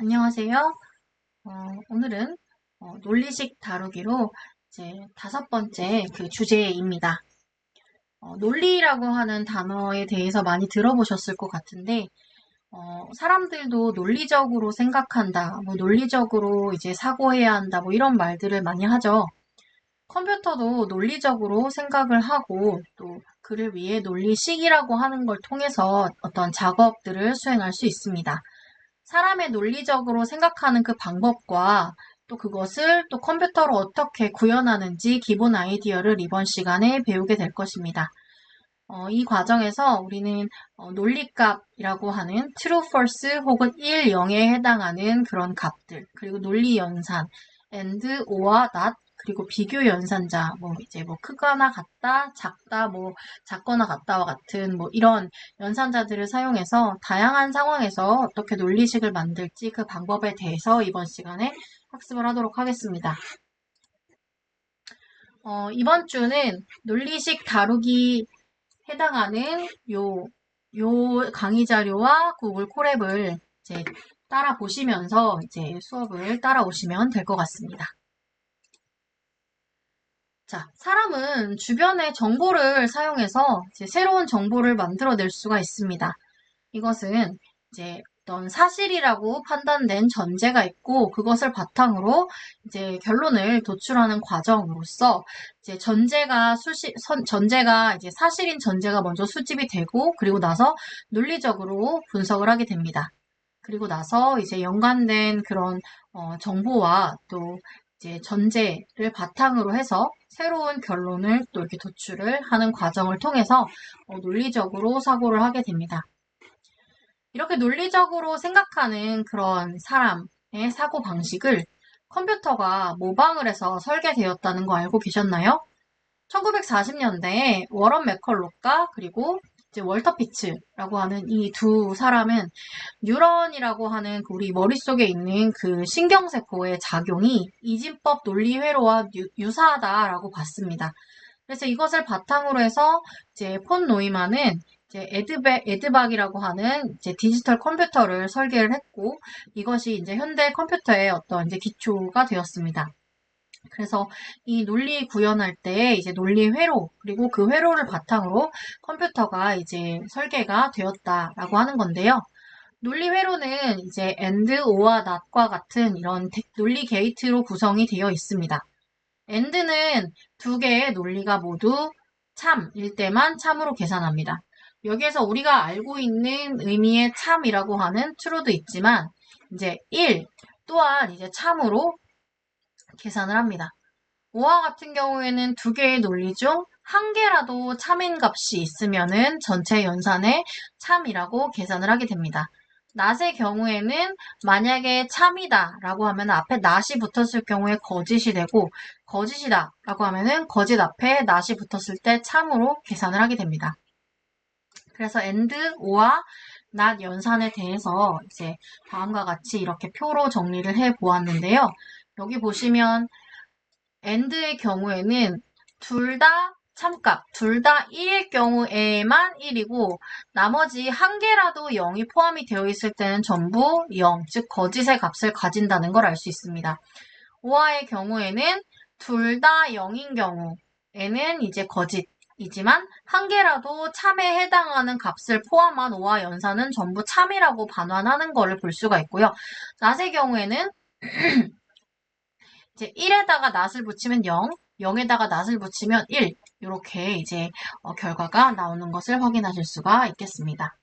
안녕하세요. 오늘은 논리식 다루기로 이제 5번째 그 주제입니다. 논리라고 하는 단어에 대해서 많이 들어보셨을 것 같은데, 사람들도 논리적으로 생각한다, 뭐 논리적으로 이제 사고해야 한다, 뭐 이런 말들을 많이 하죠. 컴퓨터도 논리적으로 생각을 하고 또 그를 위해 논리식이라고 하는 걸 통해서 어떤 작업들을 수행할 수 있습니다. 사람의 논리적으로 생각하는 그 방법과 또 그것을 또 컴퓨터로 어떻게 구현하는지 기본 아이디어를 이번 시간에 배우게 될 것입니다. 이 과정에서 우리는 논리값이라고 하는 true, false 혹은 1, 0에 해당하는 그런 값들, 그리고 논리 연산, and, or와 not, 그리고 비교 연산자, 뭐 이제 뭐 크거나 같다, 작다, 뭐 작거나 같다와 같은 뭐 이런 연산자들을 사용해서 다양한 상황에서 어떻게 논리식을 만들지 그 방법에 대해서 이번 시간에 학습을 하도록 하겠습니다. 이번 주는 논리식 다루기 해당하는 요 강의 자료와 구글 콜앱을 이제 따라 보시면서 이제 수업을 따라오시면 될 것 같습니다. 자, 사람은 주변의 정보를 사용해서 이제 새로운 정보를 만들어낼 수가 있습니다. 이것은 이제 어떤 사실이라고 판단된 전제가 있고 그것을 바탕으로 이제 결론을 도출하는 과정으로서 이제 전제가 이제 사실인 전제가 먼저 수집이 되고 그리고 나서 논리적으로 분석을 하게 됩니다. 그리고 나서 이제 연관된 그런 정보와 또 이제 전제를 바탕으로 해서 새로운 결론을 또 이렇게 도출을 하는 과정을 통해서 논리적으로 사고를 하게 됩니다. 이렇게 논리적으로 생각하는 그런 사람의 사고 방식을 컴퓨터가 모방을 해서 설계되었다는 거 알고 계셨나요? 1940년대에 워런 맥컬로과 그리고 이제 월터 피츠라고 하는 이 두 사람은 뉴런이라고 하는 우리 머릿속에 있는 그 신경세포의 작용이 이진법 논리 회로와 유사하다라고 봤습니다. 그래서 이것을 바탕으로 해서 이제 폰 노이만은 이제 에드박이라고 하는 이제 디지털 컴퓨터를 설계를 했고 이것이 이제 현대 컴퓨터의 어떤 이제 기초가 되었습니다. 그래서 이 논리 구현할 때 이제 논리 회로 그리고 그 회로를 바탕으로 컴퓨터가 이제 설계가 되었다라고 하는 건데요. 논리 회로는 이제 and, or와 not과 같은 이런 논리 게이트로 구성이 되어 있습니다. and는 두 개의 논리가 모두 참일 때만 참으로 계산합니다. 여기에서 우리가 알고 있는 의미의 참이라고 하는 true도 있지만 이제 1 또한 이제 참으로 계산을 합니다. 오와 같은 경우에는 두 개의 논리 중 한 개라도 참인 값이 있으면은 전체 연산의 참이라고 계산을 하게 됩니다. not의 경우에는 만약에 참이다 라고 하면 앞에 not이 붙었을 경우에 거짓이 되고 거짓이다 라고 하면은 거짓 앞에 not이 붙었을 때 참으로 계산을 하게 됩니다. 그래서 and, or와 not 연산에 대해서 이제 다음과 같이 이렇게 표로 정리를 해 보았는데요. 여기 보시면 and의 경우에는 둘 다 참값, 둘 다 1일 경우에만 1이고 나머지 한 개라도 0이 포함이 되어 있을 때는 전부 0, 즉 거짓의 값을 가진다는 걸 알 수 있습니다. 오화의 경우에는 둘 다 0인 경우에는 이제 거짓이지만 한 개라도 참에 해당하는 값을 포함한 오화 연산은 전부 참이라고 반환하는 것을 볼 수가 있고요. 낫의 경우에는 이제 1에다가 낫을 붙이면 0, 0에다가 낫을 붙이면 1. 이렇게 이제 결과가 나오는 것을 확인하실 수가 있겠습니다.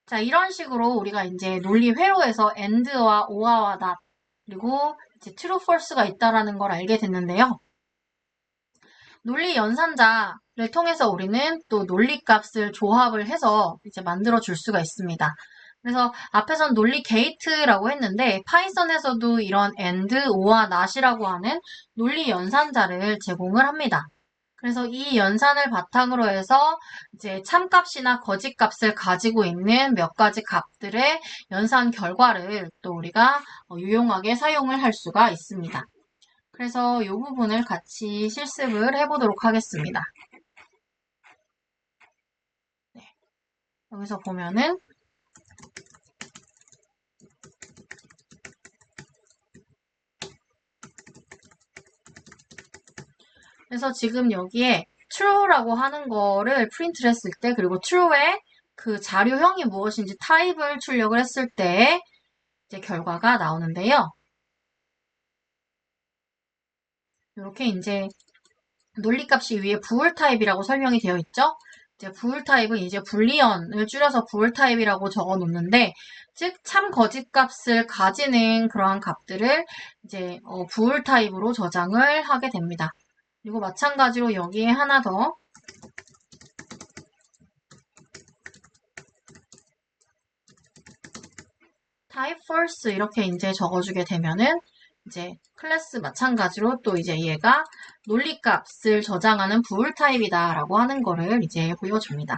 자, 이런 식으로 우리가 이제 논리 회로에서 and와 or와 not 그리고 이제 true, false가 있다라는 걸 알게 됐는데요. 논리 연산자를 통해서 우리는 또 논리 값을 조합을 해서 이제 만들어 줄 수가 있습니다. 그래서 앞에선 논리 게이트라고 했는데 파이썬에서도 이런 and, or와 not이라고 하는 논리 연산자를 제공을 합니다. 그래서 이 연산을 바탕으로 해서 이제 참값이나 거짓값을 가지고 있는 몇 가지 값들의 연산 결과를 또 우리가 유용하게 사용을 할 수가 있습니다. 그래서 이 부분을 같이 실습을 해보도록 하겠습니다. 네. 여기서 보면은 그래서 지금 여기에 true라고 하는 거를 프린트를 했을 때, 그리고 true의 그 자료형이 무엇인지 타입을 출력을 했을 때 이제 결과가 나오는데요. 이렇게 이제 논리값이 위에 부울 타입이라고 설명이 되어 있죠. 이제 부울 타입은 이제 불리언을 줄여서 부울 타입이라고 적어 놓는데, 즉 참 거짓 값을 가지는 그러한 값들을 이제 부울 타입으로 저장을 하게 됩니다. 그리고 마찬가지로 여기에 하나 더 type false 이렇게 이제 적어주게 되면은 이제 클래스 마찬가지로 또 이제 얘가 논리값을 저장하는 부울 타입이다라고 하는 거를 이제 보여줍니다.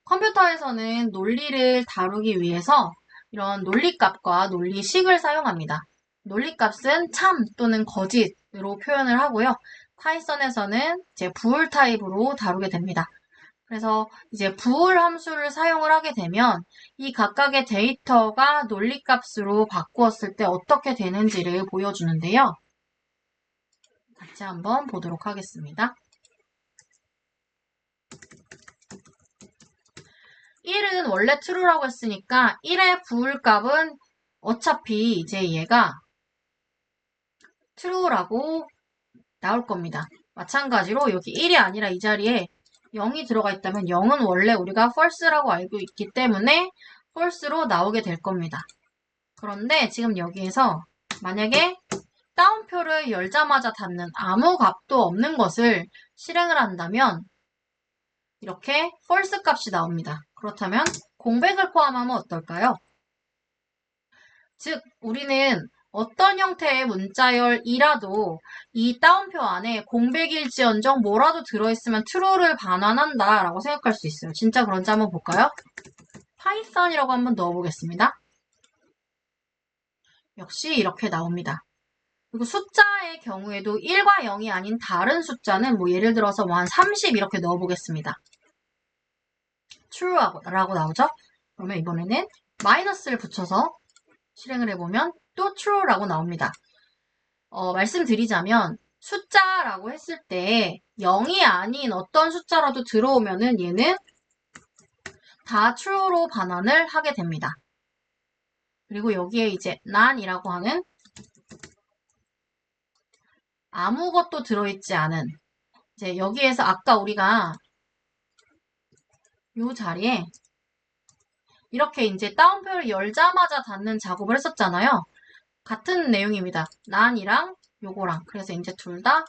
컴퓨터에서는 논리를 다루기 위해서 이런 논리값과 논리식을 사용합니다. 논리값은 참 또는 거짓으로 표현을 하고요. 파이썬에서는 이제 부울 타입으로 다루게 됩니다. 그래서 이제 부울 함수를 사용을 하게 되면 이 각각의 데이터가 논리값으로 바꾸었을 때 어떻게 되는지를 보여주는데요. 같이 한번 보도록 하겠습니다. 1은 원래 true라고 했으니까 1의 부울 값은 어차피 이제 얘가 true라고 나올 겁니다. 마찬가지로 여기 1이 아니라 이 자리에 0이 들어가 있다면 0은 원래 우리가 false라고 알고 있기 때문에 false로 나오게 될 겁니다. 그런데 지금 여기에서 만약에 따옴표를 열자마자 닫는 아무 값도 없는 것을 실행을 한다면 이렇게 false 값이 나옵니다. 그렇다면 공백을 포함하면 어떨까요? 즉 우리는 어떤 형태의 문자열이라도 이 따옴표 안에 공백일지언정 뭐라도 들어있으면 true를 반환한다 라고 생각할 수 있어요. 진짜 그런지 한번 볼까요? 파이썬이라고 한번 넣어보겠습니다. 역시 이렇게 나옵니다. 그리고 숫자의 경우에도 1과 0이 아닌 다른 숫자는 뭐 예를 들어서 뭐 한 30 이렇게 넣어보겠습니다. true라고 나오죠? 그러면 이번에는 마이너스를 붙여서 실행을 해보면 또 true라고 나옵니다. 말씀드리자면 숫자라고 했을 때 0이 아닌 어떤 숫자라도 들어오면은 얘는 다 true로 반환을 하게 됩니다. 그리고 여기에 이제 none이라고 하는 아무것도 들어있지 않은 이제 여기에서 아까 우리가 이 자리에 이렇게 이제 따옴표를 열자마자 닫는 작업을 했었잖아요. 같은 내용입니다. none이랑 요거랑 그래서 이제 둘 다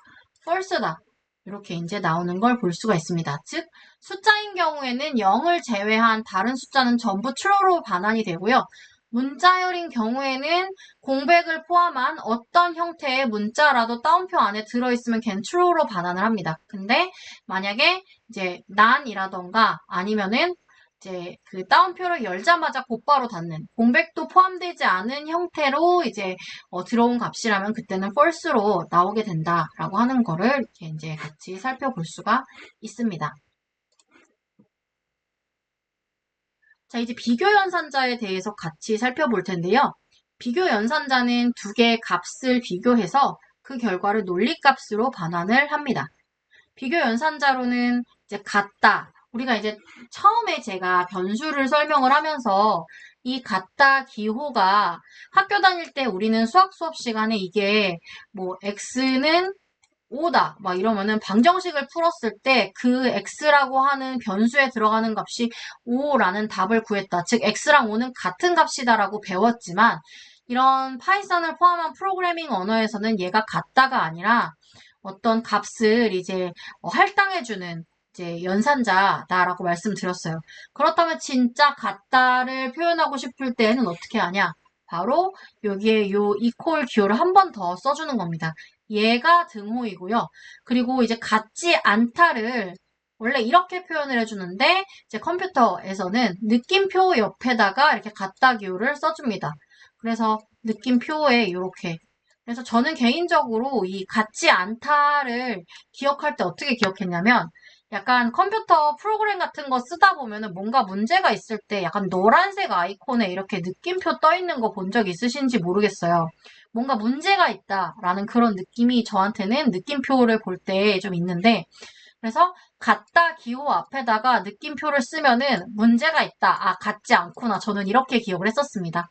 false다. 이렇게 이제 나오는 걸 볼 수가 있습니다. 즉 숫자인 경우에는 0을 제외한 다른 숫자는 전부 true로 반환이 되고요. 문자열인 경우에는 공백을 포함한 어떤 형태의 문자라도 따옴표 안에 들어있으면 걘 true로 반환을 합니다. 근데 만약에 이제 none이라던가 아니면은 이제 그 따옴표를 열자마자 곧바로 닫는 공백도 포함되지 않은 형태로 이제 들어온 값이라면 그때는 false로 나오게 된다라고 하는 거를 이렇게 이제 같이 살펴볼 수가 있습니다. 자, 이제 비교 연산자에 대해서 같이 살펴볼 텐데요. 비교 연산자는 두 개의 값을 비교해서 그 결과를 논리값으로 반환을 합니다. 비교 연산자로는 이제 같다. 우리가 이제 처음에 제가 변수를 설명을 하면서 이 같다 기호가 학교 다닐 때 우리는 수학 수업 시간에 이게 뭐 x는 5다 막 이러면은 방정식을 풀었을 때 그 x라고 하는 변수에 들어가는 값이 5라는 답을 구했다. 즉 x랑 5는 같은 값이다라고 배웠지만 이런 파이썬을 포함한 프로그래밍 언어에서는 얘가 같다가 아니라 어떤 값을 이제 할당해주는 이제 연산자다라고 말씀드렸어요. 그렇다면 진짜 같다를 표현하고 싶을 때는 어떻게 하냐? 바로 여기에 요 equal 기호를 한 번 더 써주는 겁니다. 얘가 등호이고요. 그리고 이제 같지 않다를 원래 이렇게 표현을 해주는데 이제 컴퓨터에서는 느낌표 옆에다가 이렇게 같다 기호를 써줍니다. 그래서 느낌표에 이렇게 그래서 저는 개인적으로 이 같지 않다를 기억할 때 어떻게 기억했냐면 약간 컴퓨터 프로그램 같은 거 쓰다 보면은 뭔가 문제가 있을 때 약간 노란색 아이콘에 이렇게 느낌표 떠 있는 거 본 적 있으신지 모르겠어요. 뭔가 문제가 있다라는 그런 느낌이 저한테는 느낌표를 볼 때 좀 있는데, 그래서 같다 기호 앞에다가 느낌표를 쓰면은 문제가 있다. 아, 같지 않구나. 저는 이렇게 기억을 했었습니다.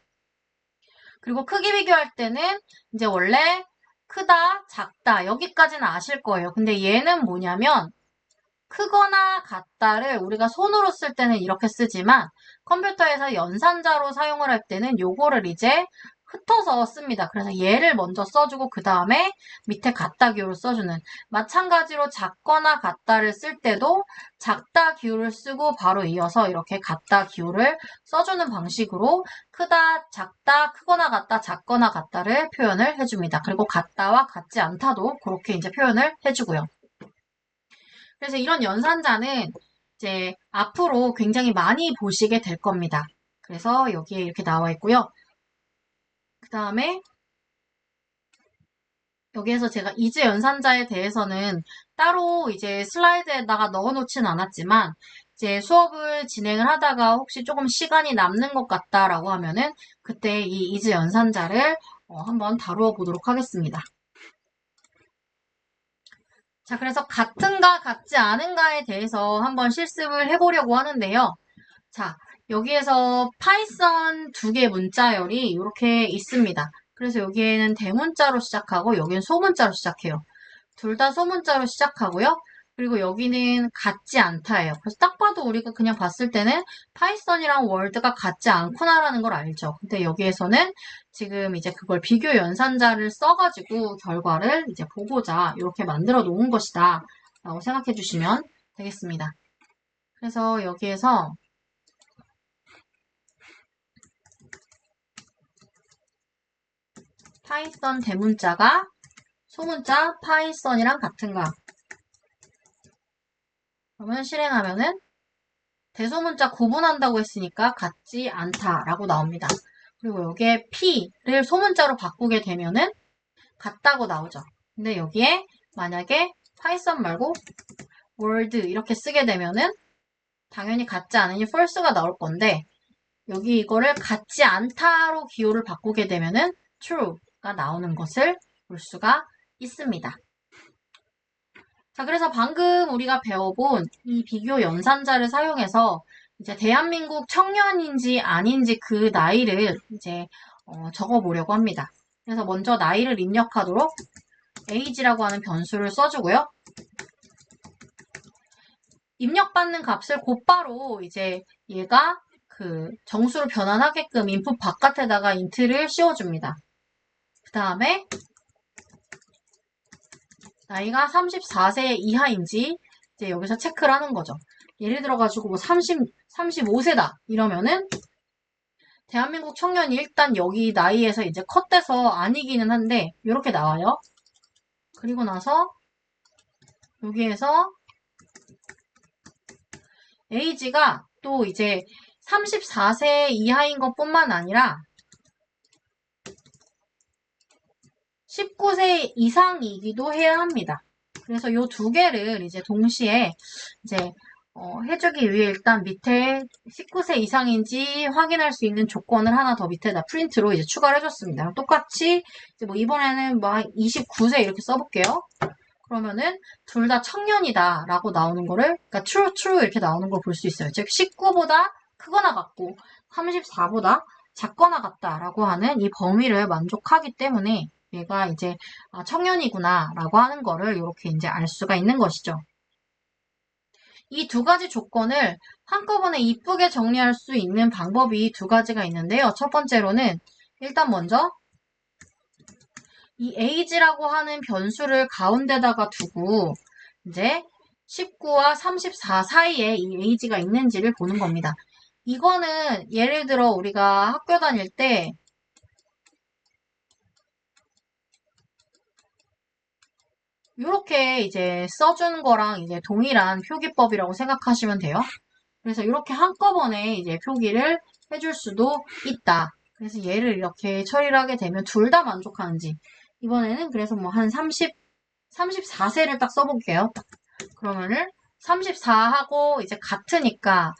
그리고 크기 비교할 때는 이제 원래 크다, 작다 여기까지는 아실 거예요. 근데 얘는 뭐냐면 크거나 같다를 우리가 손으로 쓸 때는 이렇게 쓰지만 컴퓨터에서 연산자로 사용을 할 때는 요거를 이제 흩어서 씁니다. 그래서 얘를 먼저 써주고 그 다음에 밑에 같다 기호를 써주는, 마찬가지로 작거나 같다를 쓸 때도 작다 기호를 쓰고 바로 이어서 이렇게 같다 기호를 써주는 방식으로 크다, 작다, 크거나 같다, 작거나 같다를 표현을 해줍니다. 그리고 같다와 같지 않다도 그렇게 이제 표현을 해주고요. 그래서 이런 연산자는 이제 앞으로 굉장히 많이 보시게 될 겁니다. 그래서 여기에 이렇게 나와 있고요. 그 다음에 여기에서 제가 이즈 연산자에 대해서는 따로 이제 슬라이드에다가 넣어놓진 않았지만 이제 수업을 진행을 하다가 혹시 조금 시간이 남는 것 같다라고 하면은 그때 이 이즈 연산자를 한번 다루어 보도록 하겠습니다. 자, 그래서 같은가 같지 않은가에 대해서 한번 실습을 해보려고 하는데요. 자, 여기에서 파이썬 두 개 문자열이 이렇게 있습니다. 그래서 여기에는 대문자로 시작하고 여기는 소문자로 시작해요. 둘 다 소문자로 시작하고요. 그리고 여기는 같지 않다예요. 그래서 딱 봐도 우리가 그냥 봤을 때는 파이썬이랑 월드가 같지 않구나라는 걸 알죠. 근데 여기에서는 지금 이제 그걸 비교 연산자를 써가지고 결과를 이제 보고자 이렇게 만들어 놓은 것이다 라고 생각해 주시면 되겠습니다. 그래서 여기에서 파이썬 대문자가 소문자 파이썬이랑 같은가? 그러면 실행하면은 대소문자 구분한다고 했으니까 같지 않다라고 나옵니다. 그리고 여기에 P를 소문자로 바꾸게 되면은 같다고 나오죠. 근데 여기에 만약에 파이썬 말고 월드 이렇게 쓰게 되면은 당연히 같지 않으니 false가 나올 건데 여기 이거를 같지 않다로 기호를 바꾸게 되면은 true가 나오는 것을 볼 수가 있습니다. 자, 그래서 방금 우리가 배워본 이 비교 연산자를 사용해서 이제 대한민국 청년인지 아닌지 그 나이를 이제 적어보려고 합니다. 그래서 먼저 나이를 입력하도록 age라고 하는 변수를 써주고요. 입력받는 값을 곧바로 이제 얘가 그 정수로 변환하게끔 인풋 바깥에다가 인트를 씌워줍니다. 그 다음에 나이가 34세 이하인지 이제 여기서 체크를 하는 거죠. 예를 들어가지고 뭐 35세다 이러면은 대한민국 청년이 일단 여기 나이에서 이제 컷돼서 아니기는 한데 이렇게 나와요. 그리고 나서 여기에서 에이지가 또 이제 34세 이하인 것뿐만 아니라 19세 이상이기도 해야 합니다. 그래서 이 두 개를 이제 동시에 이제 해주기 위해 일단 밑에 19세 이상인지 확인할 수 있는 조건을 하나 더 밑에다 프린트로 이제 추가를 해줬습니다. 똑같이 이제 뭐 이번에는 뭐 29세 이렇게 써볼게요. 그러면은 둘 다 청년이다 라고 나오는 거를, 그러니까 true 이렇게 나오는 걸 볼 수 있어요. 즉 19보다 크거나 같고 34보다 작거나 같다라고 하는 이 범위를 만족하기 때문에 얘가 이제 청년이구나 라고 하는 거를 이렇게 이제 알 수가 있는 것이죠. 이 두 가지 조건을 한꺼번에 이쁘게 정리할 수 있는 방법이 두 가지가 있는데요. 첫 번째로는 일단 먼저 이 age라고 하는 변수를 가운데다가 두고 이제 19와 34 사이에 이 age가 있는지를 보는 겁니다. 이거는 예를 들어 우리가 학교 다닐 때 이렇게 이제 써준 거랑 이제 동일한 표기법이라고 생각하시면 돼요. 그래서 이렇게 한꺼번에 이제 표기를 해줄 수도 있다. 그래서 얘를 이렇게 처리를 하게 되면 둘 다 만족하는지. 이번에는 그래서 뭐 한 34세를 딱 써볼게요. 그러면은 34하고 이제 같으니까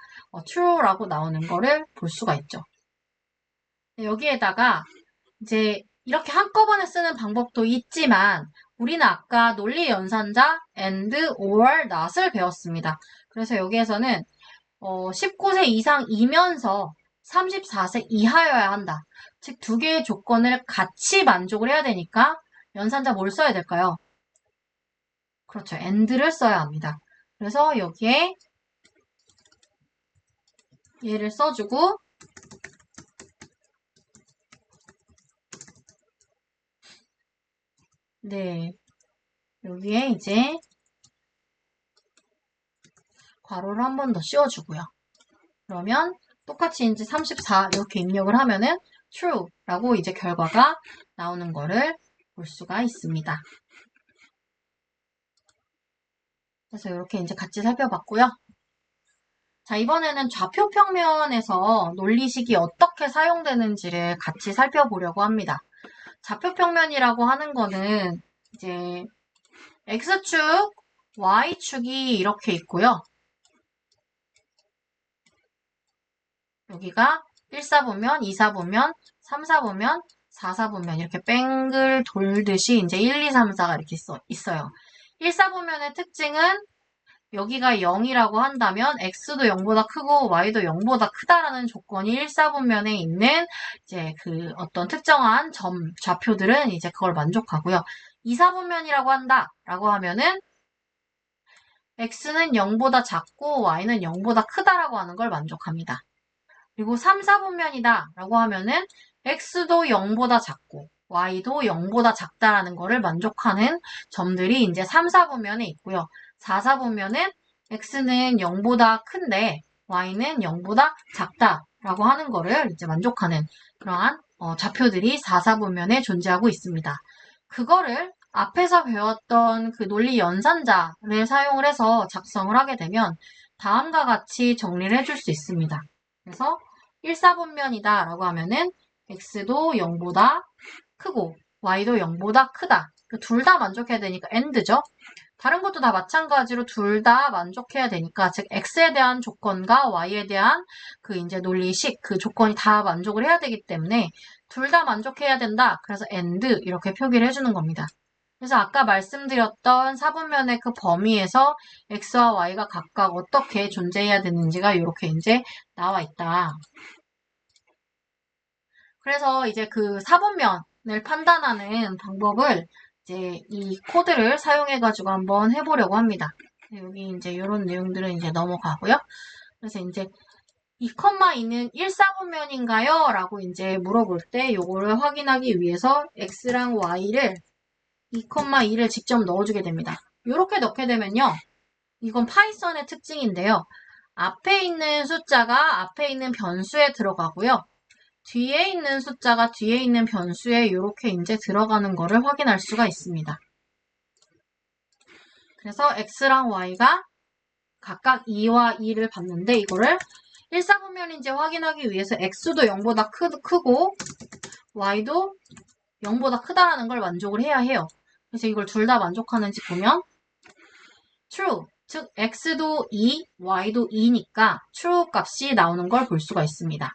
true라고 나오는 거를 볼 수가 있죠. 여기에다가 이제 이렇게 한꺼번에 쓰는 방법도 있지만 우리는 아까 논리 연산자 and, or, not을 배웠습니다. 그래서 여기에서는 19세 이상이면서 34세 이하여야 한다. 즉 두 개의 조건을 같이 만족을 해야 되니까 연산자 뭘 써야 될까요? 그렇죠. and를 써야 합니다. 그래서 여기에 얘를 써주고 네, 여기에 이제 괄호를 한 번 더 씌워주고요. 그러면 똑같이 이제 34 이렇게 입력을 하면은 true라고 이제 결과가 나오는 거를 볼 수가 있습니다. 그래서 이렇게 이제 같이 살펴봤고요. 자, 이번에는 좌표 평면에서 논리식이 어떻게 사용되는지를 같이 살펴보려고 합니다. 좌표 평면이라고 하는 거는 이제 X축, Y축이 이렇게 있고요. 여기가 1사분면, 2사분면, 3사분면, 4사분면 이렇게 뺑글 돌듯이 이제 1, 2, 3, 4가 이렇게 있어요. 1사분면의 특징은 여기가 0이라고 한다면 x도 0보다 크고 y도 0보다 크다라는 조건이 1사분면에 있는 이제 그 어떤 특정한 좌표들은 이제 그걸 만족하고요. 2사분면이라고 한다라고 하면은 x는 0보다 작고 y는 0보다 크다라고 하는 걸 만족합니다. 그리고 3, 4분면이다 라고 하면은 x도 0보다 작고 y도 0보다 작다라는 거를 만족하는 점들이 이제 3, 4분면에 있고요. 4, 4분면은 x는 0보다 큰데 y는 0보다 작다라고 하는 거를 이제 만족하는 그러한 좌표들이 4, 4분면에 존재하고 있습니다. 그거를 앞에서 배웠던 그 논리 연산자를 사용을 해서 작성을 하게 되면 다음과 같이 정리를 해줄 수 있습니다. 그래서 1사분면이다 라고 하면은 x도 0보다 크고 y도 0보다 크다. 둘 다 만족해야 되니까 and죠. 다른 것도 다 마찬가지로 둘 다 만족해야 되니까 즉 x에 대한 조건과 y에 대한 그 이제 논리식 그 조건이 다 만족을 해야 되기 때문에 둘 다 만족해야 된다. 그래서 and 이렇게 표기를 해주는 겁니다. 그래서 아까 말씀드렸던 사분면의 그 범위에서 x와 y가 각각 어떻게 존재해야 되는지가 이렇게 이제 나와 있다. 그래서 이제 그 사분면을 판단하는 방법을 이제 이 코드를 사용해가지고 한번 해보려고 합니다. 여기 이제 이런 내용들은 이제 넘어가고요. 그래서 이제 2,2는 1사분면인가요? 라고 이제 물어볼 때 요거를 확인하기 위해서 x랑 y를 2,2를 직접 넣어주게 됩니다. 이렇게 넣게 되면요. 이건 파이썬의 특징인데요. 앞에 있는 숫자가 앞에 있는 변수에 들어가고요. 뒤에 있는 숫자가 뒤에 있는 변수에 이렇게 이제 들어가는 거를 확인할 수가 있습니다. 그래서 x랑 y가 각각 2와 2를 받는데 이거를 1사분면인지 확인하기 위해서 x도 0보다 크고 y도 0보다 크다라는 걸 만족을 해야 해요. 그래서 이걸 둘 다 만족하는지 보면 true, 즉 x도 2, y도 2니까 true 값이 나오는 걸 볼 수가 있습니다.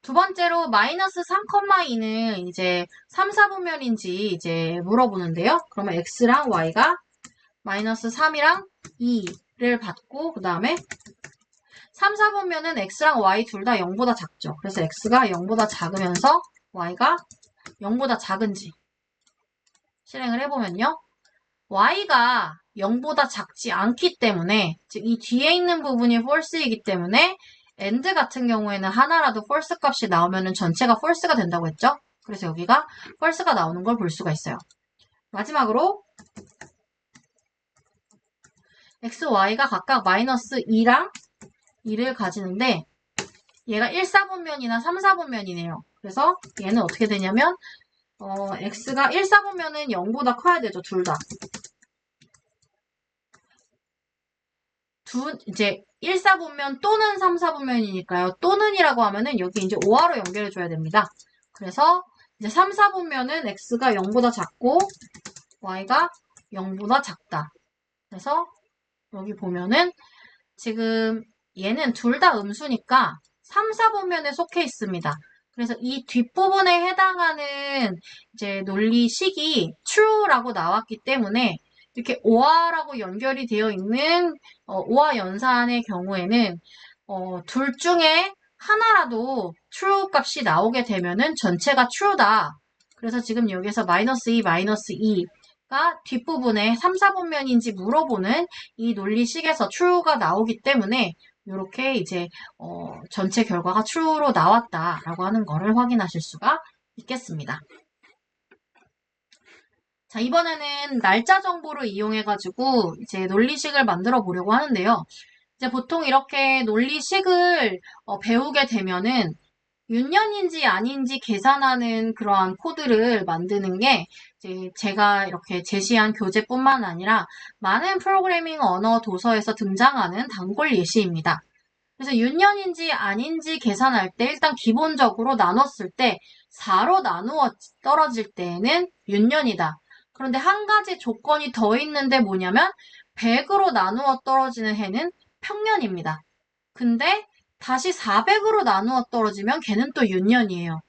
두 번째로 마이너스 3,2는 이제 3, 4분면인지 이제 물어보는데요. 그러면 x랑 y가 마이너스 3이랑 2를 받고 그 다음에 3, 4분면은 x랑 y 둘 다 0보다 작죠. 그래서 x가 0보다 작으면서 y가 0보다 작은지 실행을 해보면요. y가 0보다 작지 않기 때문에 즉 이 뒤에 있는 부분이 false이기 때문에 and 같은 경우에는 하나라도 false 값이 나오면 전체가 false가 된다고 했죠. 그래서 여기가 false가 나오는 걸 볼 수가 있어요. 마지막으로 x, y가 각각 마이너스 2랑 2를 가지는데 얘가 1사분면이나 3사분면이네요. 그래서 얘는 어떻게 되냐면 x가 1사분면은 0보다 커야 되죠. 둘 다. 이제 1사분면 또는 3사분면이니까요. 또는이라고 하면은 여기 이제 5화로 연결해줘야 됩니다. 그래서 이제 3, 4분면은 x가 0보다 작고 y가 0보다 작다. 그래서 여기 보면은 지금 얘는 둘 다 음수니까 3, 4보면에 속해 있습니다. 그래서 이 뒷부분에 해당하는 이제 논리식이 true라고 나왔기 때문에 이렇게 오화라고 연결이 되어 있는 오화 연산의 경우에는 둘 중에 하나라도 true 값이 나오게 되면은 전체가 true다. 그래서 지금 여기서 -2, -2가 뒷부분에 3, 4분면인지 물어보는 이 논리식에서 true가 나오기 때문에 이렇게 이제 전체 결과가 true로 나왔다라고 하는 거를 확인하실 수가 있겠습니다. 자, 이번에는 날짜 정보를 이용해가지고 이제 논리식을 만들어 보려고 하는데요. 이제 보통 이렇게 논리식을 배우게 되면은 윤년인지 아닌지 계산하는 그러한 코드를 만드는 게 이제 제가 이렇게 제시한 교재뿐만 아니라 많은 프로그래밍 언어 도서에서 등장하는 단골 예시입니다. 그래서 윤년인지 아닌지 계산할 때 일단 기본적으로 나눴을 때 4로 나누어 떨어질 때에는 윤년이다. 그런데 한 가지 조건이 더 있는데 뭐냐면 100으로 나누어 떨어지는 해는 평년입니다. 근데 다시 400으로 나누어 떨어지면 걔는 또 윤년이에요.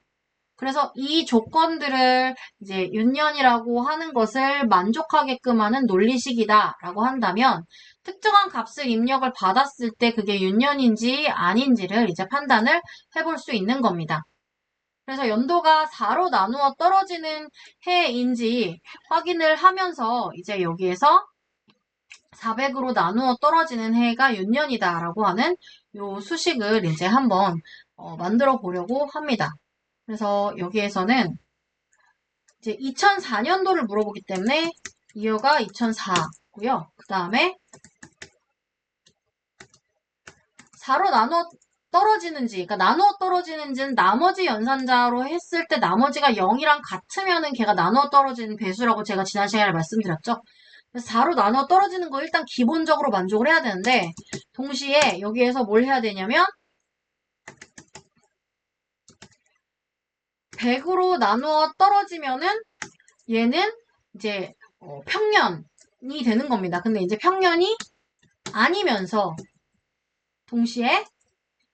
그래서 이 조건들을 이제 윤년이라고 하는 것을 만족하게끔 하는 논리식이다라고 한다면 특정한 값을 입력을 받았을 때 그게 윤년인지 아닌지를 이제 판단을 해볼 수 있는 겁니다. 그래서 연도가 4로 나누어 떨어지는 해인지 확인을 하면서 이제 여기에서 400으로 나누어 떨어지는 해가 윤년이다라고 하는 요 수식을 이제 한번 만들어 보려고 합니다. 그래서 여기에서는 이제 2004년도를 물어보기 때문에 이어가 2004고요. 그 다음에 4로 나누어 떨어지는지, 그러니까 나누어 떨어지는지는 나머지 연산자로 했을 때 나머지가 0이랑 같으면은 걔가 나누어 떨어지는 배수라고 제가 지난 시간에 말씀드렸죠. 그래서 4로 나누어 떨어지는 거 일단 기본적으로 만족을 해야 되는데 동시에 여기에서 뭘 해야 되냐면 100으로 나누어 떨어지면은 얘는 이제 평년이 되는 겁니다. 근데 이제 평년이 아니면서 동시에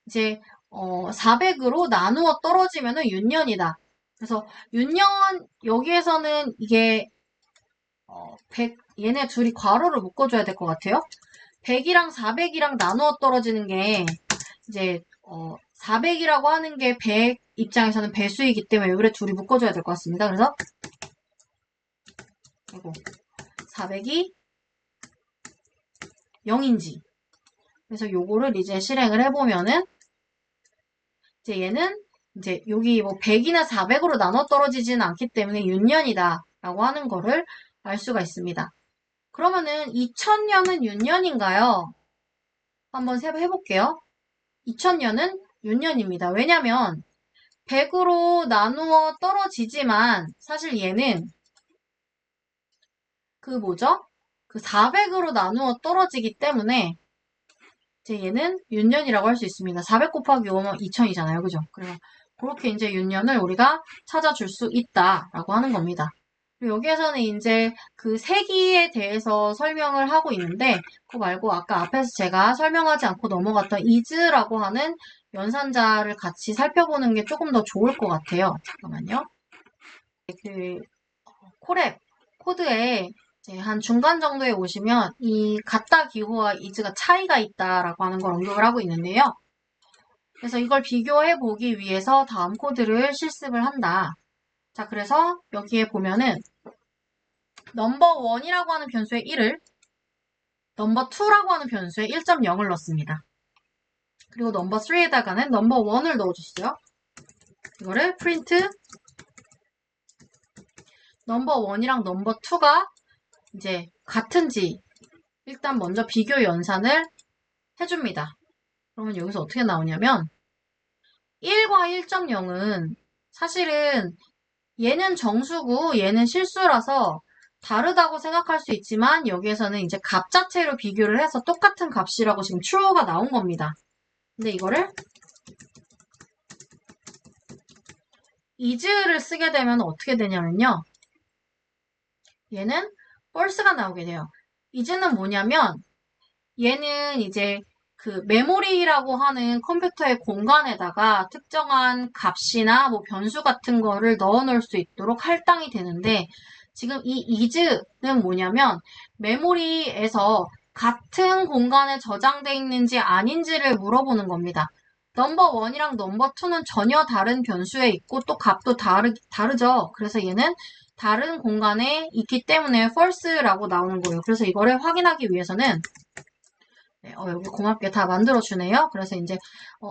이제 400으로 나누어 떨어지면은 윤년이다. 그래서 윤년 여기에서는 이게 100 얘네 둘이 괄호를 묶어줘야 될 것 같아요. 100이랑 400이랑 나누어 떨어지는 게 이제 400이라고 하는 게 100 입장에서는 배수이기 때문에 여기를 둘이 묶어줘야 될 것 같습니다. 그래서 이거 400이 0인지 그래서 요거를 이제 실행을 해보면은 이제 얘는 이제 여기 뭐 100이나 400으로 나눠 떨어지지는 않기 때문에 윤년이다 라고 하는 거를 알 수가 있습니다. 그러면은 2000년은 윤년인가요? 한번 해볼게요. 2000년은 윤년입니다. 왜냐면 100으로 나누어 떨어지지만 사실 얘는 그 뭐죠? 그 400으로 나누어 떨어지기 때문에 이제 얘는 윤년이라고 할 수 있습니다. 400 곱하기 5면 2000이잖아요. 그죠? 그래서 그렇게 이제 윤년을 우리가 찾아줄 수 있다라고 하는 겁니다. 그리고 여기에서는 이제 그 세기에 대해서 설명을 하고 있는데 그거 말고 아까 앞에서 제가 설명하지 않고 넘어갔던 is라고 하는 연산자를 같이 살펴보는 게 조금 더 좋을 것 같아요. 잠깐만요. 그 콜앱 코드에 이제 한 중간 정도에 오시면 이 같다 기호와 is가 차이가 있다라고 하는 걸 언급을 하고 있는데요. 그래서 이걸 비교해 보기 위해서 다음 코드를 실습을 한다. 자, 그래서 여기에 보면은 넘버1이라고 하는 변수에 1을 넘버2라고 하는 변수에 1.0을 넣습니다. 그리고 넘버3에다가는 넘버1을 넣어줬어요. 이거를 프린트 넘버1이랑 넘버2가 이제 같은지 일단 먼저 비교 연산을 해줍니다. 그러면 여기서 어떻게 나오냐면 1과 1.0은 사실은 얘는 정수고 얘는 실수라서 다르다고 생각할 수 있지만 여기에서는 이제 값 자체로 비교를 해서 똑같은 값이라고 지금 true가 나온 겁니다. 근데 이거를 is를 쓰게 되면 어떻게 되냐면요. 얘는 false가 나오게 돼요. is는 뭐냐면 얘는 이제 그 메모리라고 하는 컴퓨터의 공간에다가 특정한 값이나 뭐 변수 같은 거를 넣어 놓을 수 있도록 할당이 되는데, 지금 이 is는 뭐냐면 메모리에서 같은 공간에 저장되어 있는지 아닌지를 물어보는 겁니다. 넘버 1이랑 넘버 2는 전혀 다른 변수에 있고 또 값도 다르죠. 그래서 얘는 다른 공간에 있기 때문에 false라고 나오는 거예요. 그래서 이거를 확인하기 위해서는 여기 고맙게 다 만들어주네요. 그래서 이제,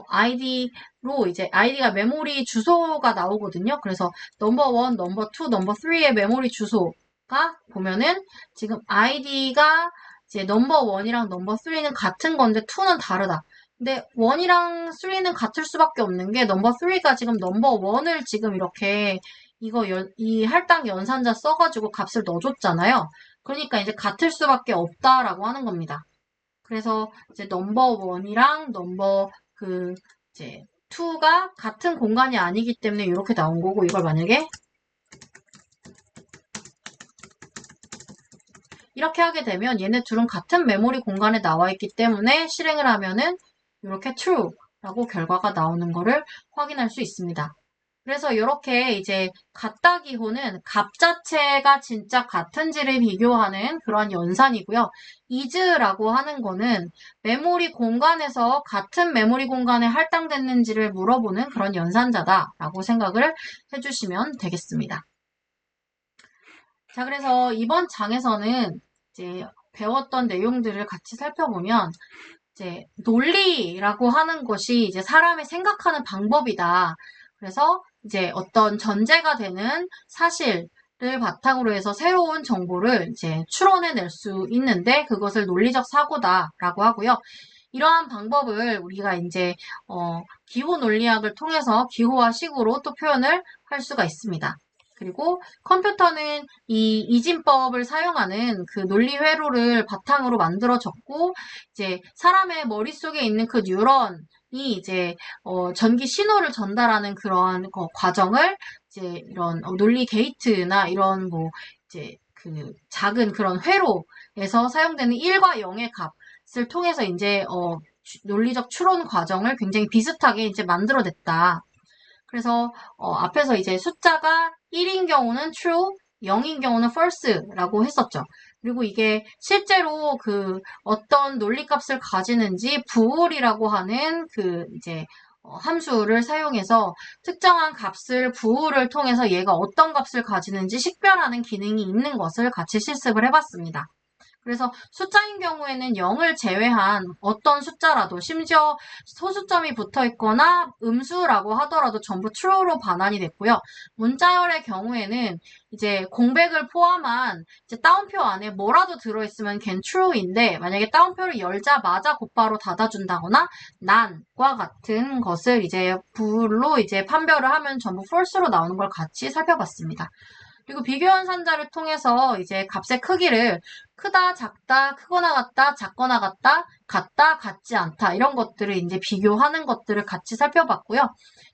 id로 이제, id가 메모리 주소가 나오거든요. 그래서 넘버 1, 넘버 2, 넘버 3의 메모리 주소가 보면은 지금 id가 이제 넘버 1이랑 넘버 3는 같은 건데 2는 다르다. 근데 1이랑 3는 같을 수밖에 없는 게 넘버 3가 지금 넘버 1을 지금 이렇게 이 할당 연산자 써가지고 값을 넣어줬잖아요. 그러니까 이제 같을 수밖에 없다라고 하는 겁니다. 그래서 이제 넘버 1이랑 넘버 이제 2가 같은 공간이 아니기 때문에 이렇게 나온 거고, 이걸 만약에 이렇게 하게 되면 얘네 둘은 같은 메모리 공간에 나와 있기 때문에 실행을 하면은 이렇게 true라고 결과가 나오는 거를 확인할 수 있습니다. 그래서 이렇게 이제 같다 기호는 값 자체가 진짜 같은지를 비교하는 그런 연산이고요. is라고 하는 거는 메모리 공간에서 같은 메모리 공간에 할당됐는지를 물어보는 그런 연산자다라고 생각을 해주시면 되겠습니다. 자, 그래서 이번 장에서는 이제 배웠던 내용들을 같이 살펴보면 이제 논리라고 하는 것이 이제 사람의 생각하는 방법이다. 그래서 이제 어떤 전제가 되는 사실을 바탕으로 해서 새로운 정보를 이제 추론해낼 수 있는데 그것을 논리적 사고다라고 하고요. 이러한 방법을 우리가 이제 기호 논리학을 통해서 기호화식으로 또 표현을 할 수가 있습니다. 그리고 컴퓨터는 이 이진법을 사용하는 그 논리 회로를 바탕으로 만들어졌고, 이제 사람의 머릿속에 있는 그 뉴런이 이제 전기 신호를 전달하는 그런 과정을 이제 이런 논리 게이트나 이런 뭐 이제 그 작은 그런 회로에서 사용되는 1과 0의 값을 통해서 이제 논리적 추론 과정을 굉장히 비슷하게 이제 만들어냈다. 그래서 앞에서 이제 숫자가 1인 경우는 true, 0인 경우는 false라고 했었죠. 그리고 이게 실제로 그 어떤 논리값을 가지는지 부호이라고 하는 그 이제 함수를 사용해서 특정한 값을 부호를 통해서 얘가 어떤 값을 가지는지 식별하는 기능이 있는 것을 같이 실습을 해봤습니다. 그래서 숫자인 경우에는 0을 제외한 어떤 숫자라도 심지어 소수점이 붙어 있거나 음수라고 하더라도 전부 true로 반환이 됐고요. 문자열의 경우에는 이제 공백을 포함한 이제 따옴표 안에 뭐라도 들어있으면 걘 true인데 만약에 따옴표를 열자마자 곧바로 닫아준다거나 non과 같은 것을 이제 불로 이제 판별을 하면 전부 false로 나오는 걸 같이 살펴봤습니다. 그리고 비교연산자를 통해서 이제 값의 크기를 크다, 작다, 크거나 같다, 작거나 같다, 같지 않다 이런 것들을 이제 비교하는 것들을 같이 살펴봤고요.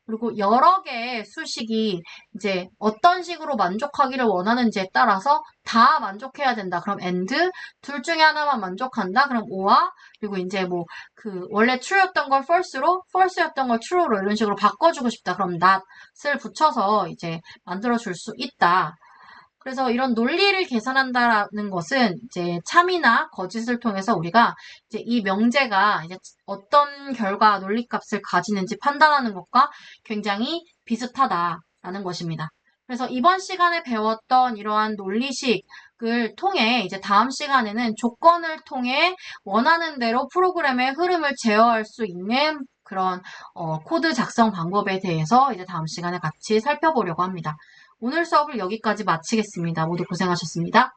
그리고 여러 개의 수식이 이제 어떤 식으로 만족하기를 원하는지에 따라서 다 만족해야 된다. 그럼 and 둘 중에 하나만 만족한다. 그럼 or와 그리고 이제 뭐 그 원래 true였던 걸 false로, false였던 걸 true로 이런 식으로 바꿔주고 싶다. 그럼 not을 붙여서 이제 만들어줄 수 있다. 그래서 이런 논리를 계산한다는 것은 이제 참이나 거짓을 통해서 우리가 이제 이 명제가 이제 어떤 결과 논리값을 가지는지 판단하는 것과 굉장히 비슷하다라는 것입니다. 그래서 이번 시간에 배웠던 이러한 논리식을 통해 이제 다음 시간에는 조건을 통해 원하는 대로 프로그램의 흐름을 제어할 수 있는 그런 코드 작성 방법에 대해서 이제 다음 시간에 같이 살펴보려고 합니다. 오늘 수업을 여기까지 마치겠습니다. 모두 고생하셨습니다.